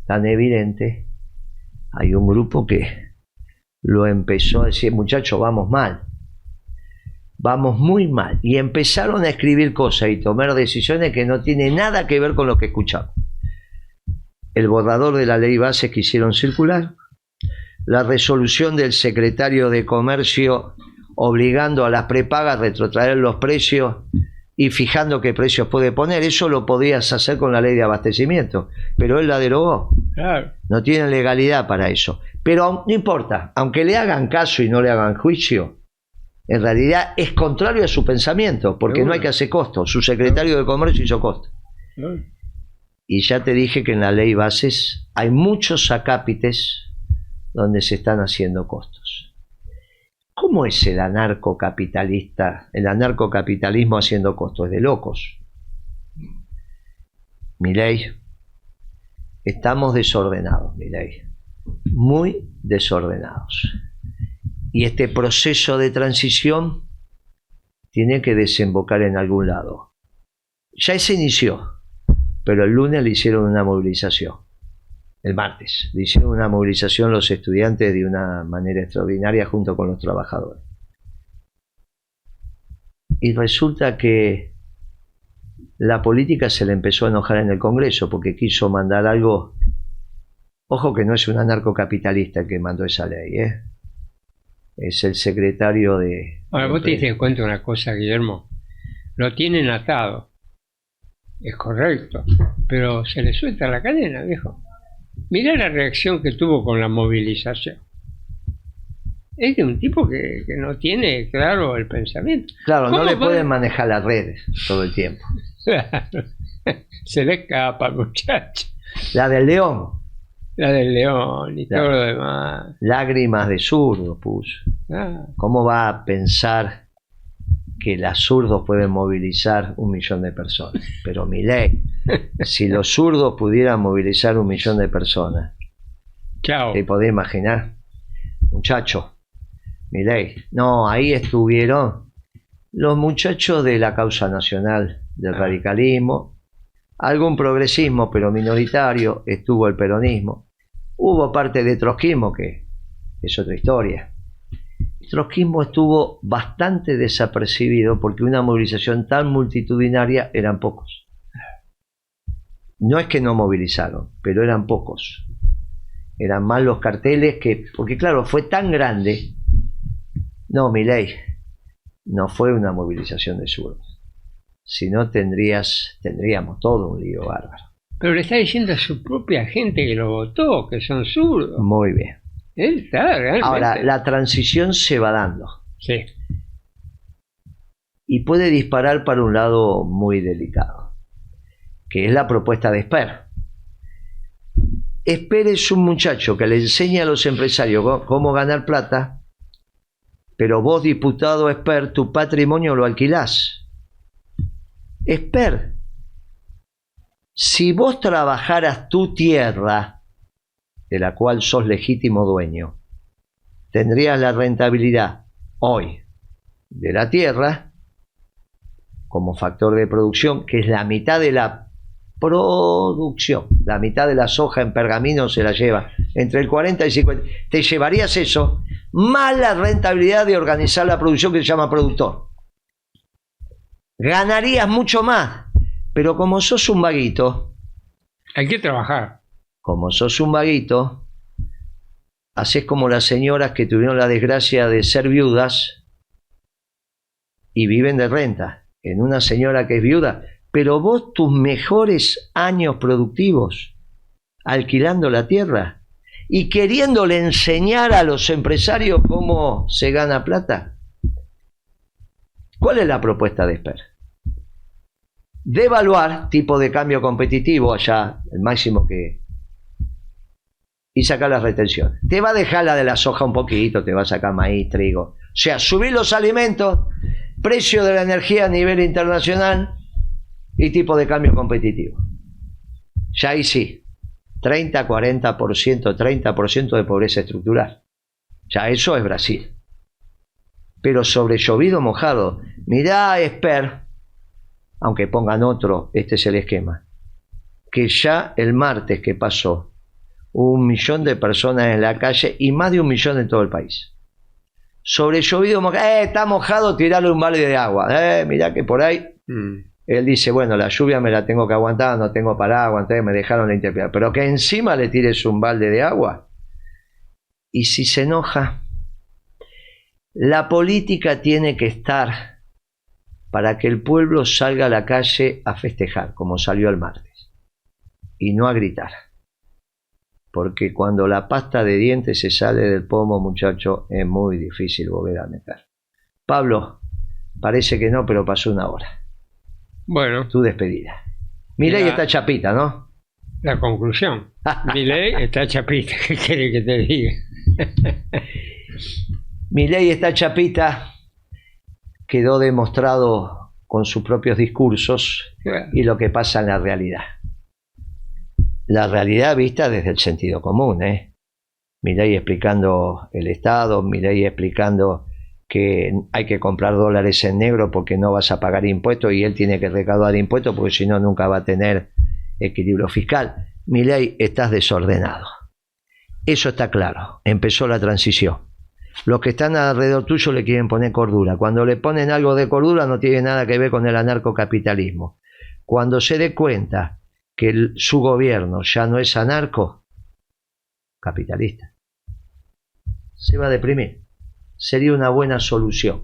tan evidente, hay un grupo que lo empezó a decir, muchachos, vamos mal. Vamos muy mal. Y empezaron a escribir cosas y tomar decisiones que no tienen nada que ver con lo que escuchamos. El borrador de la ley base que hicieron circular, la resolución del secretario de Comercio obligando a las prepagas a retrotraer los precios y fijando qué precios puede poner. Eso lo podías hacer con la ley de abastecimiento, pero él la derogó. Claro. No tienen legalidad para eso. Pero no importa, aunque le hagan caso y no le hagan juicio, en realidad es contrario a su pensamiento, porque no hay que hacer costo. Su secretario de Comercio hizo costo. Y ya te dije que en la ley bases hay muchos acápites donde se están haciendo costos. ¿Cómo es el anarcocapitalista, el anarcocapitalismo haciendo costos? Es de locos. Milei, estamos desordenados, Milei, muy desordenados. Y este proceso de transición tiene que desembocar en algún lado. Ya se inició, pero el lunes le hicieron una movilización. El martes le hicieron una movilización los estudiantes de una manera extraordinaria junto con los trabajadores. Y resulta que la política se le empezó a enojar en el Congreso porque quiso mandar algo. Ojo que no es un anarcocapitalista el que mandó esa ley, ¿eh? Es el secretario de... Ahora, vos te diste cuenta una cosa, Guillermo. Lo tienen atado. Es correcto. Pero se le suelta la cadena, viejo. Mirá la reacción que tuvo con la movilización. Es de un tipo que no tiene claro el pensamiento. Claro, no le pueden manejar las redes todo el tiempo. Se le escapa al muchacho. La del León. La del León y todo lo demás. Lágrimas de zurdo puso. ¿Cómo va a pensar que las zurdos pueden movilizar 1 millón de personas? Pero Milei, si los zurdos pudieran movilizar 1 millón de personas, Chao. ¿te podés imaginar? Muchacho, Milei. No, ahí estuvieron los muchachos de la causa nacional, del radicalismo, algún progresismo pero minoritario, estuvo el peronismo, hubo parte de trotskismo que es otra historia. El trotskismo estuvo bastante desapercibido porque una movilización tan multitudinaria eran pocos. No es que no movilizaron, pero eran pocos. Eran más los carteles que... Porque claro, fue tan grande. No, Milei, no fue una movilización de zurdos. Si no tendríamos todo un lío bárbaro. Pero le está diciendo a su propia gente que lo votó, que son zurdos. Muy bien. Él está realmente... Ahora, la transición se va dando. Sí. Y puede disparar para un lado muy delicado, que es la propuesta de Esper. Esper es un muchacho que le enseña a los empresarios cómo ganar plata, pero vos, diputado Esper, tu patrimonio lo alquilás. Esper, si vos trabajaras tu tierra, de la cual sos legítimo dueño, tendrías la rentabilidad hoy de la tierra como factor de producción, que es la mitad de la producción. La mitad de la soja en pergamino se la lleva entre el 40 y 50. Te llevarías eso más la rentabilidad de organizar la producción, que se llama productor. Ganarías mucho más, pero como sos un vaguito, hay que trabajar. Como sos un vaguito, haces como las señoras que tuvieron la desgracia de ser viudas y viven de renta. En una señora que es viuda, pero vos tus mejores años productivos alquilando la tierra y queriéndole enseñar a los empresarios cómo se gana plata. ¿Cuál es la propuesta de Esper? Devaluar, tipo de cambio competitivo, allá el máximo que... y sacar las retenciones. Te va a dejar la de la soja un poquito, te va a sacar maíz, trigo. O sea, subir los alimentos, precio de la energía a nivel internacional y tipo de cambio competitivo. Ya ahí sí, 30, 40%, 30% de pobreza estructural. Ya eso es Brasil. Pero sobre llovido mojado, mirá Esper, aunque pongan otro, este es el esquema, que ya el martes que pasó, 1 millón de personas en la calle y más de 1 millón en todo el país. Sobre llovido mojado, está mojado, tirarle un balde de agua. Mirá que por ahí, él dice, bueno, la lluvia me la tengo que aguantar, no tengo paraguas, entonces me dejaron la interpretar. Pero que encima le tires un balde de agua. Y si se enoja, la política tiene que estar para que el pueblo salga a la calle a festejar, como salió el martes, y no a gritar. Porque cuando la pasta de dientes se sale del pomo, muchacho, es muy difícil volver a meter. Pablo, parece que no, pero pasó 1 hora. Bueno. Tu despedida. Milei está chapita, ¿no? La conclusión. Milei está chapita, ¿qué quiere que te diga? Milei está chapita, quedó demostrado con sus propios discursos y lo que pasa en la realidad. La realidad vista desde el sentido común, Milei explicando el Estado, Milei explicando que hay que comprar dólares en negro porque no vas a pagar impuestos y él tiene que recaudar impuestos porque si no nunca va a tener equilibrio fiscal. Milei, estás desordenado. Eso está claro. Empezó la transición. Los que están alrededor tuyo le quieren poner cordura. Cuando le ponen algo de cordura no tiene nada que ver con el anarcocapitalismo. Cuando se dé cuenta que su gobierno ya no es anarcocapitalista, se va a deprimir. Sería una buena solución.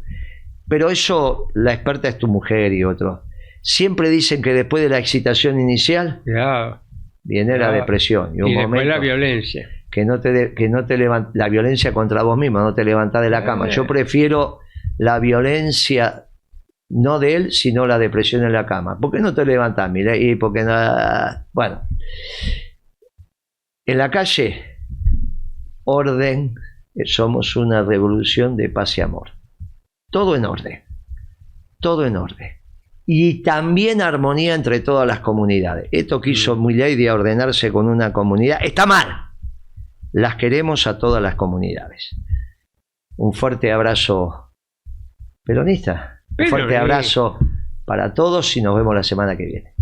Pero eso, la experta es tu mujer y otros. Siempre dicen que después de la excitación inicial viene la depresión. Y después la violencia. Que no te la violencia contra vos mismo, no te levantás de la cama. Yo prefiero la violencia, no de él, sino la depresión en la cama. ¿Por qué no te levantás, Milei? Y porque nada. Bueno, en la calle, orden. Somos una revolución de paz y amor. Todo en orden. Todo en orden. Y también armonía entre todas las comunidades. Esto que hizo Milei de ordenarse con una comunidad está mal. Las queremos a todas las comunidades. Un fuerte abrazo peronista. Un fuerte abrazo para todos y nos vemos la semana que viene.